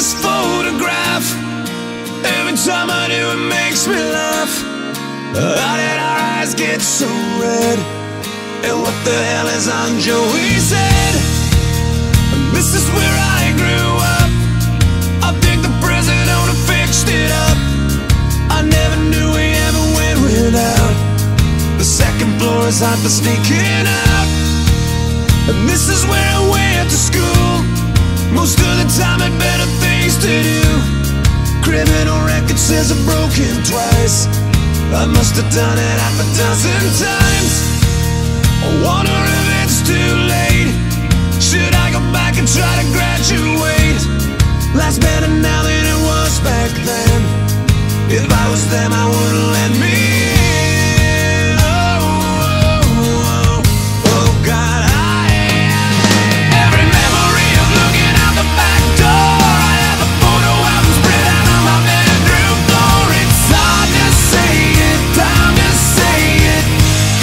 this photograph. Every time I do, it makes me laugh. How did our eyes get so red? And what the hell is on Joey's head? This is where I grew up. I think the present owner fixed it up. I never knew we ever went without. The second floor is hot for sneaking out. And this is where I went to school. Most of the time had better things to do. Criminal record says I've broken twice. I must have done it half a dozen times. I wonder if it's too late. Should I go back and try to graduate? Life's better now than it was back then. If I was them, I wouldn't let me in. Oh God, every memory of looking out the back door. I have a photo album spread out on my bedroom floor. It's hard to say it, time to say it.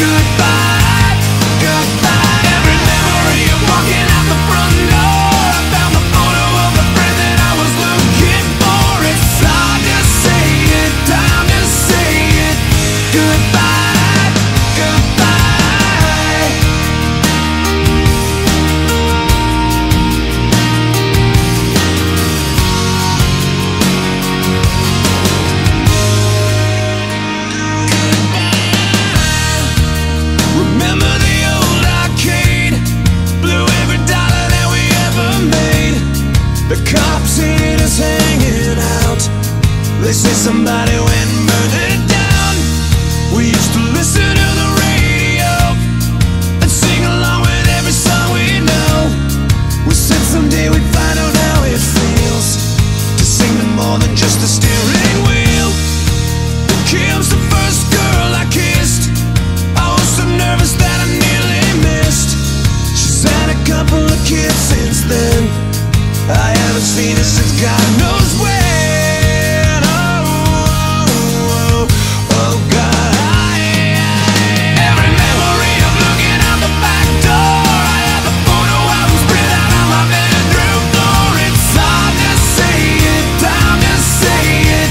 Goodbye, goodbye. Every memory of walking out the front door. I found the photo of the friend that I was looking for. It's hard to say it, time to say it. Goodbye, goodbye. Remember the old arcade? Blew every dollar that we ever made. The cops seen us hanging out. They say somebody went and burned it down. We used to listen to the radio and sing along with every song we know. We said someday we'd find out how it feels to sing to more than just a steering wheel. Kim's the first girl I kissed. I was so nervous that I nearly missed. She's had a couple of kids since then. I haven't seen her since God knows when. Oh God, every memory of looking out the back door. I have a photo album spread out on my bedroom floor. It's hard to say it, time to say it.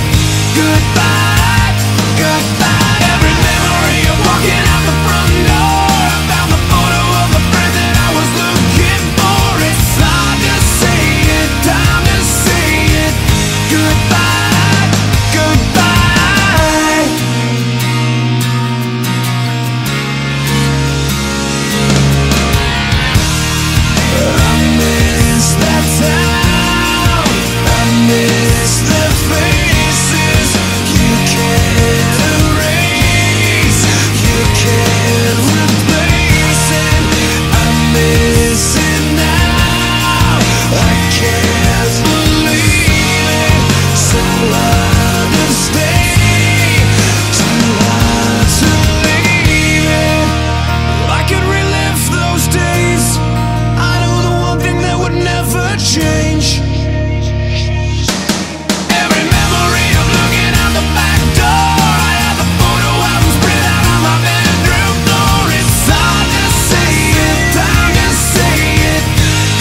Goodbye, goodbye. Every memory of walking out the front door. I found the photo of the friend that I was looking for. It's hard to say it, time to say it. Goodbye, goodbye. I miss that town. I miss the faces. You can't erase, you can't replace it. I miss it now. I can't believe it. So hard to stay, too hard to leave it. I could relive those days. I know the one thing that would never change. Every memory of looking out the back door. I have a photo album spread out on my bedroom floor. It's hard to say it, time to say it.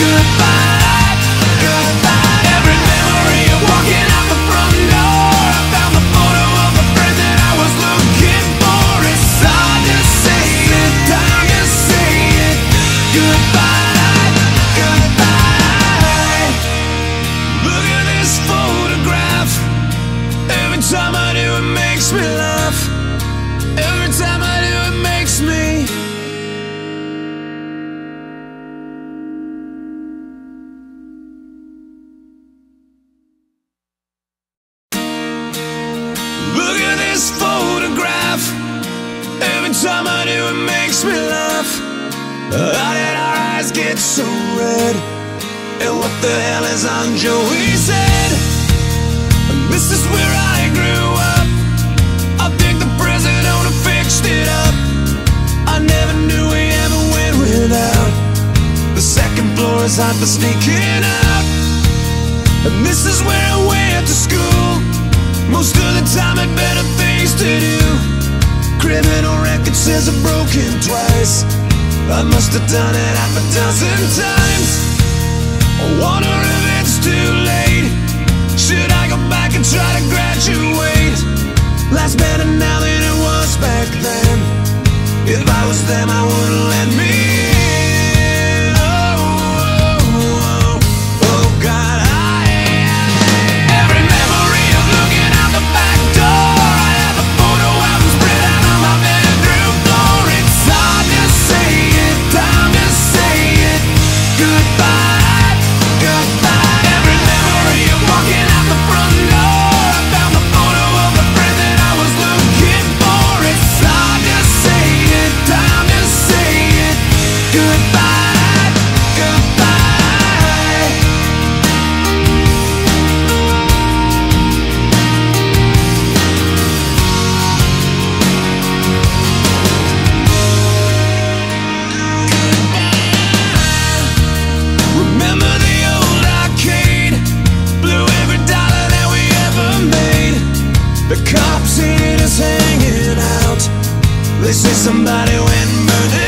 Goodbye, goodbye. Every memory of walking out the front door. I found the photo of the friend that I was looking for. It's hard to say it, time to say it. Goodbye, goodbye. Look at this photograph. Every time I do, it makes me laugh. Every time I do, it makes me. Look at this photograph. Every time I do, it makes me laugh. How did our eyes get so red? And what the hell is on Joey's head? This is where I grew up. I think the present owner fixed it up. I never knew we ever went without. The second floor is hot for sneaking out. And this is where I went to school. Most of the time had better things to do. Criminal record says I've broken twice. I must have done it half a dozen times. I wonder if it's too late. Life's better now than it was back then. If I was them, I wouldn't let me in. Oh God, every memory of looking out the back door. I have the photo album spread out on my bedroom floor. It's hard to say it, time to say it. Goodbye, goodbye. Every memory of walking out the front door. I found the photo of the friend that I was looking for. It's hard to say it, time to say it. Goodbye, goodbye. Remember the old arcade? Blew every dollar that we ever made. The cops seen us hanging out. They say somebody went and burned it